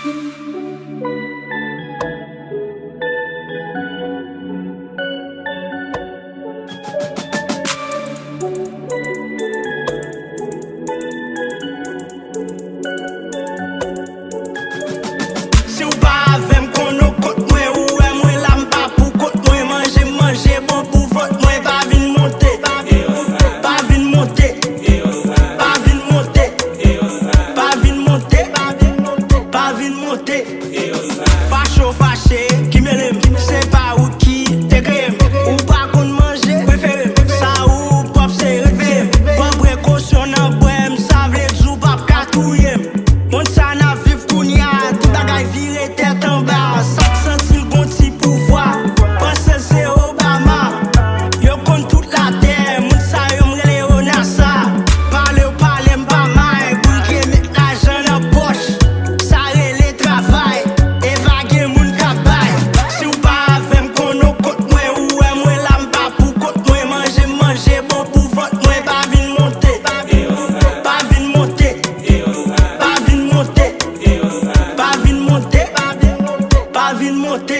Si ou pa avem kono kont mwen, ou e mwen la mpa pou kont mwen. Manje bon pou vot mwen, pa vin monte. Pa vin monte. Pa vin monte. Pa vin monte. Pa vin monte. Facho fache, ki melem, se pa ou ki te krem. Ou pa kon manje, preferem. Sa ou pop se revem. Pop prekosyon nan bohem, sa vle djou pap katouyem. Moun sa na viv kounya, tout bagay vire tèt an ba. Sak sentil kon ti pouvoi, pense se Obama. Yo kon tout la terre, moun sa yo mrele yo nasa. Pale ou pale mpa may, pou ke met l'ajan nan poch. Sa rele travay, evage moun kabay. Si ou pa avem kono kont mwen, ou e mwen la mpa pou kont mwen. Manje bon pou vot mwen, pa vin monte. Pa vin monte. Pa vin monte. Pa vin monte. Pa vin monte.